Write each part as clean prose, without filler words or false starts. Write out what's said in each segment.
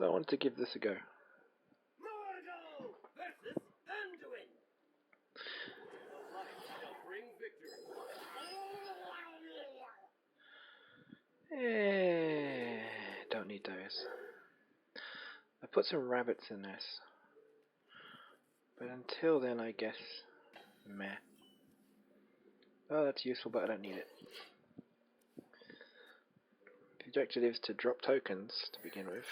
So I wanted to give this a go. Mortal versus Anduin. The light shall bring victory. Don't need those. I put some rabbits in this. But until then, I guess, meh. Oh, that's useful, but I don't need it. The objective is to drop tokens to begin with.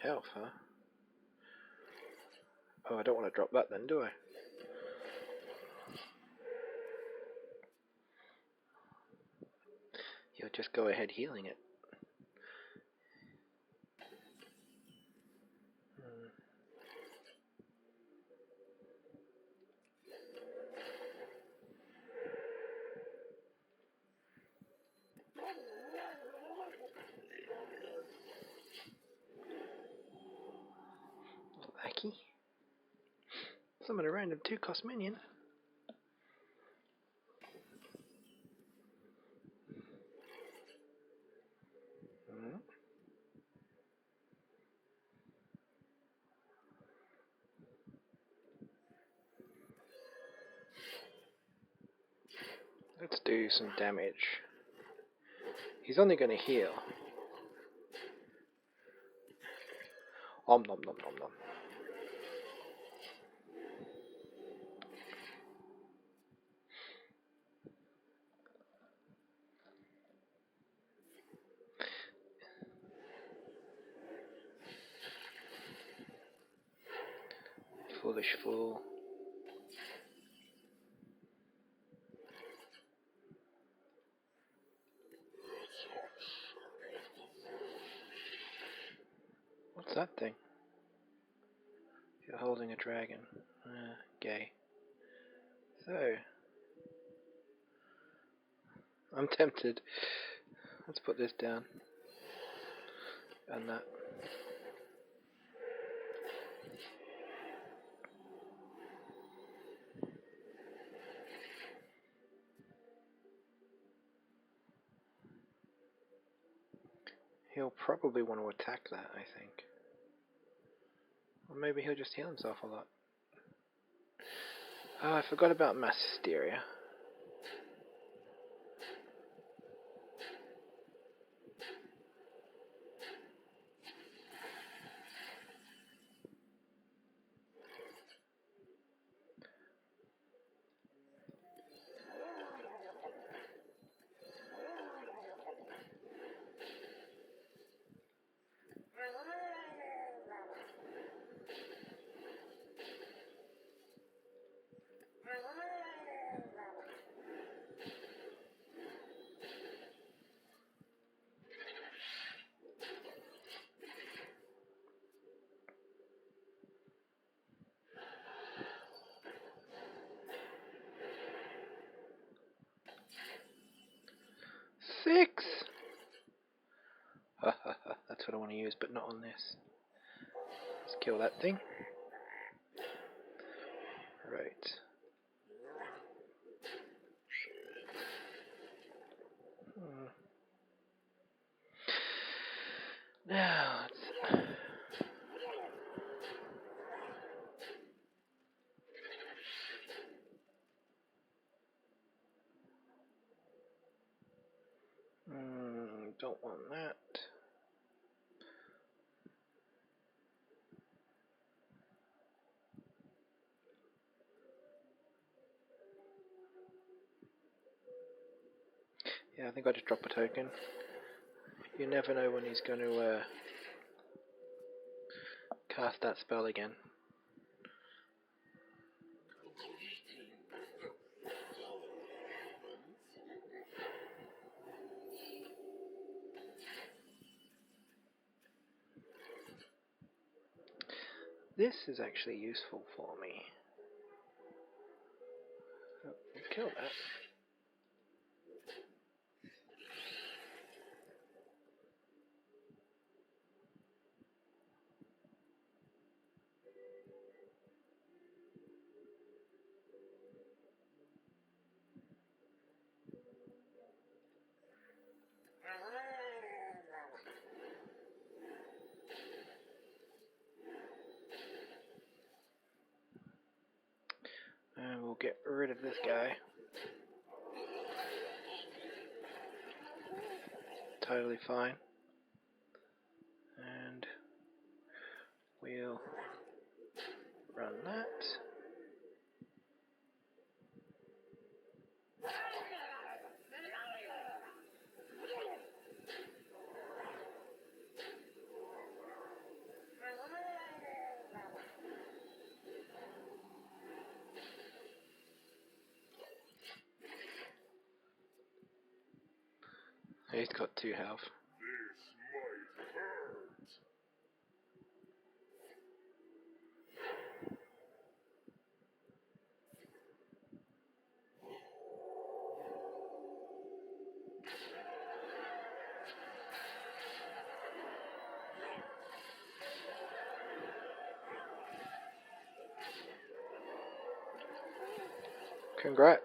Health, huh? Oh, I don't want to drop that then, do I? You'll just go ahead healing it. Lucky. Summon a random 2-cost minion. Let's do some damage. He's only going to heal. Om nom nom nom nom. Foolish fool. What's that thing? You're holding a dragon. Gay. So, I'm tempted. Let's put this down. And that. He'll probably want to attack that, I think. Or maybe he'll just heal himself a lot. Oh, I forgot about Marshseer. Six! That's what I want to use, but not on this. Let's kill that thing. Right. Now, let's... don't want that. Yeah, I think I'll just drop a token. You never know when he's going to cast that spell again. This is actually useful for me. Oh, we'll kill that. we'll get rid of this guy. Totally fine. And we'll run that. He's got 2 health. Congrats.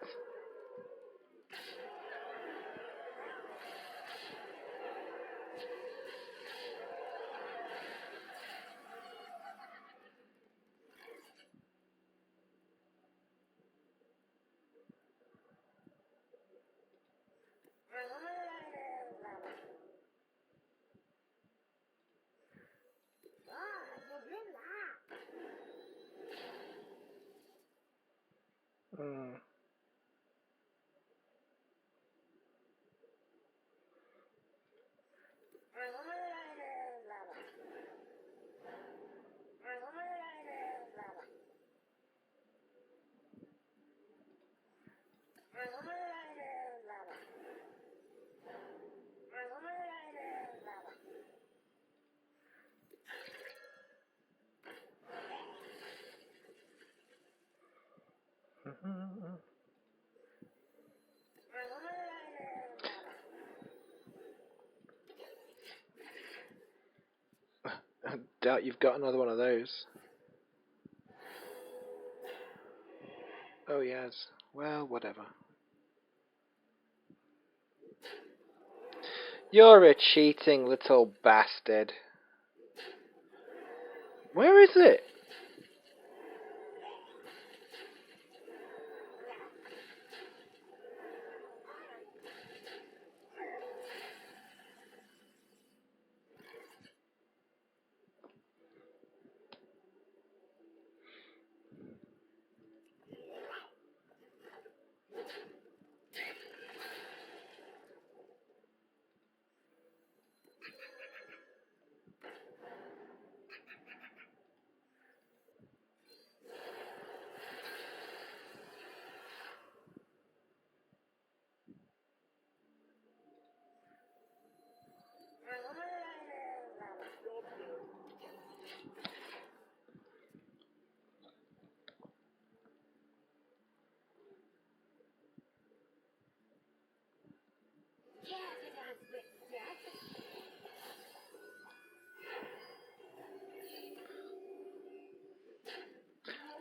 Mm. I doubt you've got another one of those. Oh yes. Well, whatever. You're a cheating little bastard. Where is it?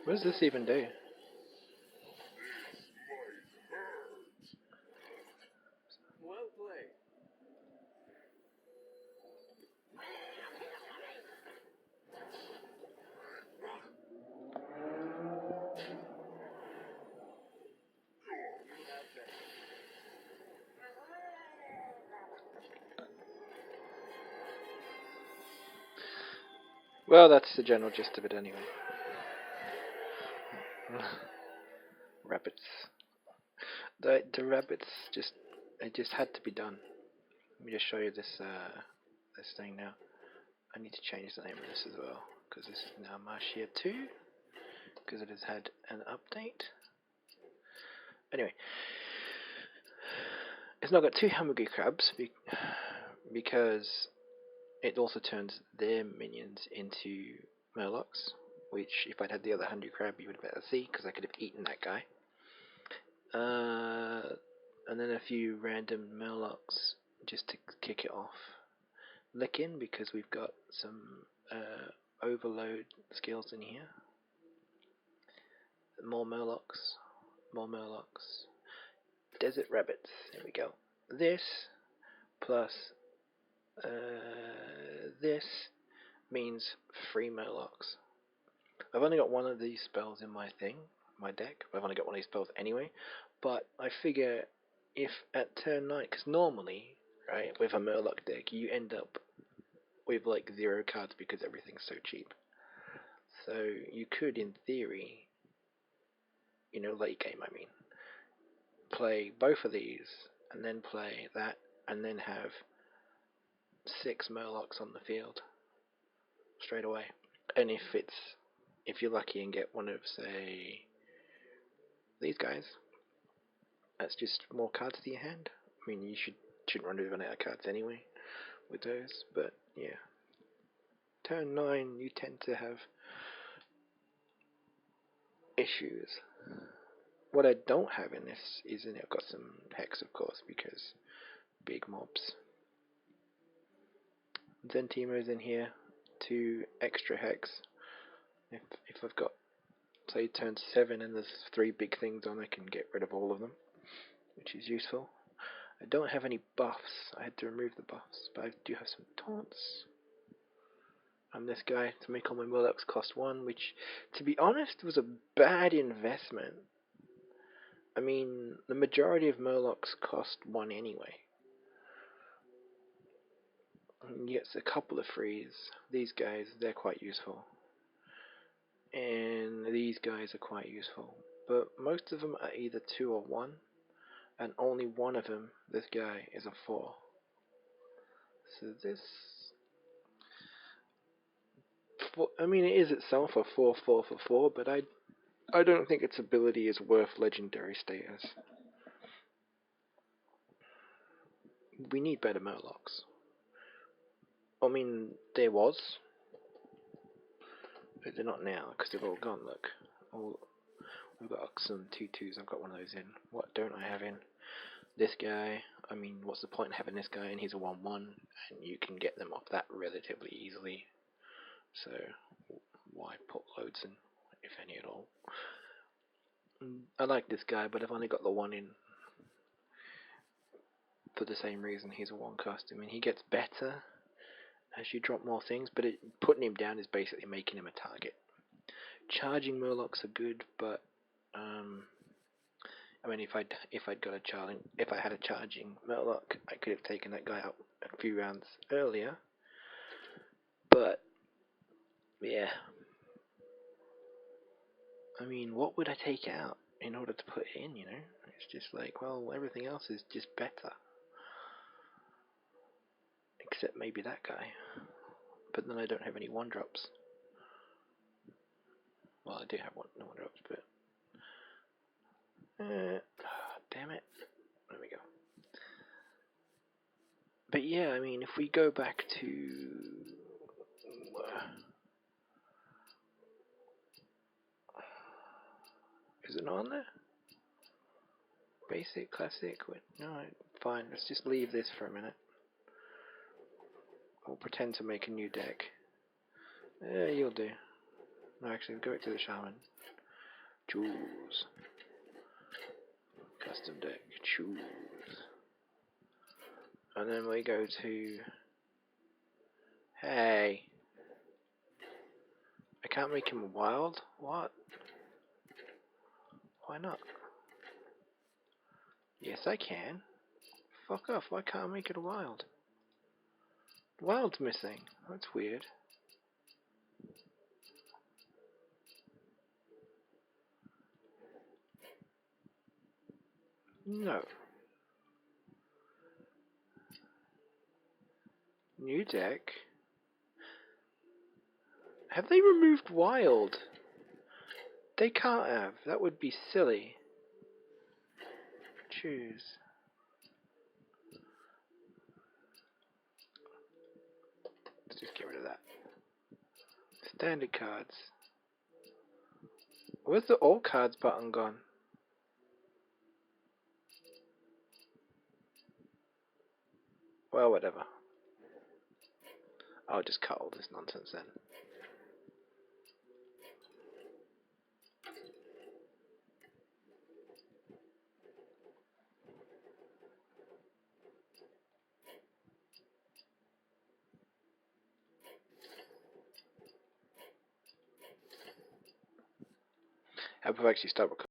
What does this even do? Well played. Well, that's the general gist of it anyway. Rabbits. The rabbits it just had to be done. Let me just show you this this thing now. I need to change the name of this as well, because this is now Marshseer 2, because it has had an update. Anyway, it's now got 2 hamburger crabs because it also turns their minions into murlocs, which if I'd had the other 100 crab you would have better see, because I could have eaten that guy. And then a few random murlocs just to kick it off. Licking, because we've got some overload skills in here. More murlocs. Desert rabbits. There we go. This plus this means 3 murlocs. I've only got one of these spells in my thing, my deck. I've only got one of these spells anyway. But I figure if at turn 9, because normally, right, with a murloc deck, you end up with like 0 cards because everything's so cheap. So you could, in theory, late game, I mean, play both of these, and then play that, and then have 6 murlocs on the field straight away. And if you're lucky and get one of, say, these guys, that's just more cards to your hand. I mean, you shouldn't run out of cards anyway with those, but yeah. Turn 9, you tend to have issues. What I don't have in this is I've got some hex, of course, because big mobs. Zentimo's in here, 2 extra hex. If I've got, say, turn 7 and there's 3 big things on, I can get rid of all of them, which is useful. I don't have any buffs. I had to remove the buffs, but I do have some taunts. And this guy, to make all my murlocs, cost 1, which, to be honest, was a bad investment. I mean, the majority of murlocs cost 1 anyway. And you get a couple of frees. These guys, they're quite useful. And these guys are quite useful. But most of them are either 2 or 1. And only one of them, this guy, is a 4. So this... I mean, it is itself a 4/4 for 4, but I don't think its ability is worth legendary status. We need better murlocs. I mean, there was, but they're not now, because they've all gone, look. We've got some 2/2s, I've got one of those in. What don't I have in? This guy, I mean, what's the point in having this guy in? He's a 1/1, and you can get them off that relatively easily. So, why put loads in, if any at all? I like this guy, but I've only got the 1 in for the same reason. He's a 1 cost. I mean, he gets better as you drop more things, but putting him down is basically making him a target. Charging murlocs are good, but I mean, if I had a charging murloc, I could have taken that guy out a few rounds earlier. But yeah, I mean, what would I take out in order to put in? It's just like, well, everything else is just better, except maybe that guy. But then I don't have any 1-drops. Well, I do have 1-drops, but damn it. There we go. But yeah, I mean, if we go back to is it not on there? Basic, classic. No, fine. Let's just leave this for a minute. We'll pretend to make a new deck. Yeah, you'll do. No, actually, go back to the shaman. Choose. Custom deck. Choose. And then we go to... Hey. I can't make him wild? What? Why not? Yes, I can. Fuck off. Why can't I make it a wild? Wild's missing. That's weird. No. New deck. Have they removed wild? They can't have. That would be silly. Choose. Let's just get rid of that. Standard cards. Where's the all cards button gone? Well, whatever. I'll just cut all this nonsense then. Hope I've actually stopped recording.